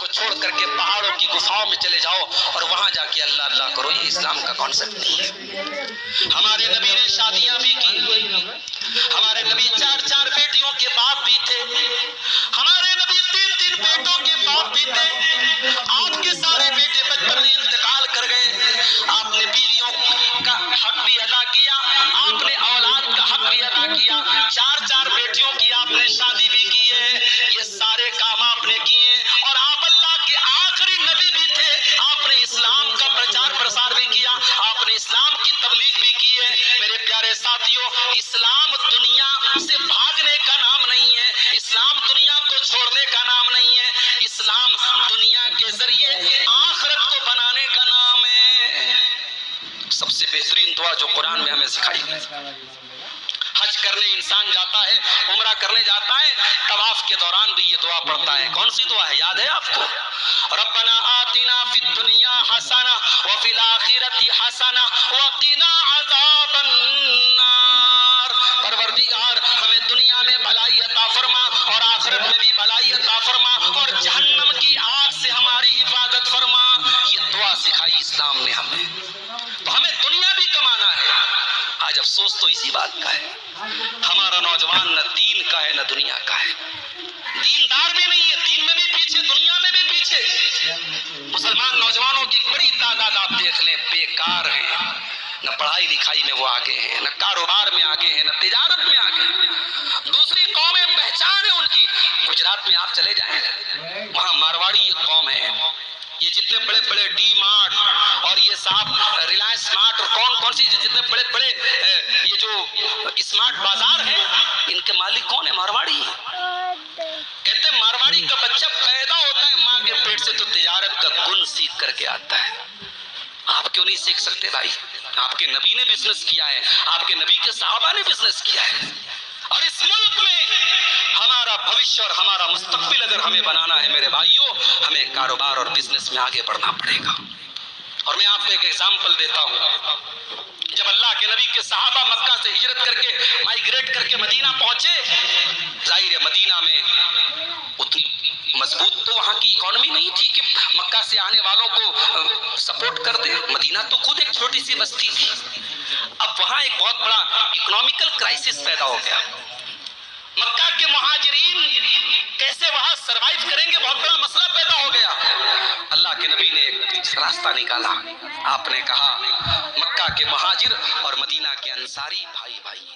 کو چھوڑ کر کے پہاڑوں کی گفاؤں میں چلے جاؤ اور وہاں جا کے اللہ اللہ کرو، یہ اسلام کا کانسیپٹ نہیں ہے۔ ہمارے نبی نے شادیاں بھی کی، ہمارے نبی 4 بیٹیوں کے باپ بھی تھے، ہمارے نبی 3 بیٹوں کے باپ بھی تھے۔ آپ کے سارے بیٹے بچپن میں انتقال کر گئے، آپ نے بیویوں کا حق بھی ادا کیا، آپ نے اولاد کا حق بھی ادا کیا، 4 بیٹیوں کی آپ نے شادی بھی کی ہے، یہ سارے کام آپ نے کیے، اور آپ اللہ کے آخری نبی بھی تھے۔ آپ نے اسلام کا پرچار پرسار بھی کیا، آپ نے اسلام کی تبلیغ بھی کی ہے۔ میرے پیارے ساتھیوں، اسلام دنیا سے بھاگنے کا نام نہیں ہے، اسلام دنیا کو چھوڑنے کا نام نہیں ہے، اسلام دنیا کے ذریعے آخرت کو بنانے کا نام ہے۔ سب سے بہترین دعا جو قرآن میں ہمیں سکھائی گئی، حج کرنے انسان جاتا ہے، عمرہ کرنے جاتا ہے، طواف کے دوران بھی یہ دعا پڑھتا ہے۔ کون سی دعا ہے؟ یاد ہے آپ کو؟ ربنا آتنا فی الدنیا حسنہ وفی الآخرۃ حسنہ وقنا عذاب النار۔ پروردگار ہمیں دنیا میں بھلائی عطا فرما اور آخرت میں بھی بھلائی عطا فرما اور جہنم کی آگ سے ہماری حفاظت فرما۔ یہ دعا سکھائی اسلام نے ہمیں، تو ہمیں دنیا بھی کمانا ہے۔ آج افسوس تو اسی بات کا ہے، ہمارا نوجوان نہ دین کا ہے نہ دنیا کا ہے، دیندار بھی نہیں ہے، دین میں بھی پیچھے، دنیا میں بھی پیچھے۔ مسلمان نوجوانوں کی بڑی تعداد آپ دیکھ لیں بیکار ہیں، نہ پڑھائی لکھائی میں وہ آگے ہیں، نہ کاروبار میں آگے ہیں، نہ تجارت میں آگے ہیں۔ دوسری قومیں پہچان ہے ان کی، گجرات میں آپ چلے جائیں، وہاں مارواڑی ایک قوم ہے، یہ جتنے بڑے بڑے ڈی مارٹ اور یہ صاحب ریلائنس مارٹ اور کون سی جتنے بڑے بڑے یہ جو اسمارٹ بازار ہیں، ان کے مالک کون ہے؟ مارواڑی ہیں۔ کہتے ہیں مارواڑی کا بچہ پیدا ہوتا ہے ماں کے پیٹ سے تو تجارت کا گن سیکھ کر کے آتا ہے۔ آپ کیوں نہیں سیکھ سکتے بھائی؟ آپ کے نبی نے بزنس کیا ہے، آپ کے نبی کے صحابہ نے بزنس کیا ہے، اور اس ملک میں ہمارا بھوشیہ اور ہمارا مستقبل اگر ہمیں بنانا ہے میرے بھائیوں، ہمیں کاروبار اور بزنس میں آگے بڑھنا پڑے گا۔ اور میں آپ کو ایک ایگزامپل دیتا ہوں، جب اللہ کے نبی کے صحابہ مکہ سے ہجرت کر کے مائیگریٹ کر کے مدینہ پہنچے، ظاہر ہے مدینہ میں اتنی مضبوط تو وہاں کی اکانومی نہیں تھی کہ مکہ سے آنے والوں کو سپورٹ کر دے، مدینہ تو خود ایک چھوٹی سی بستی تھی۔ اب وہاں ایک بہت بڑا اکنامیکل کرائسس پیدا ہو گیا، مکہ کے مہاجرین کیسے وہاں سروائیو کریں گے، بہت بڑا مسئلہ پیدا ہو گیا۔ اللہ کے نبی نے ایک راستہ نکالا، آپ نے کہا مکہ کے مہاجر اور مدینہ کے انصاری بھائی بھائی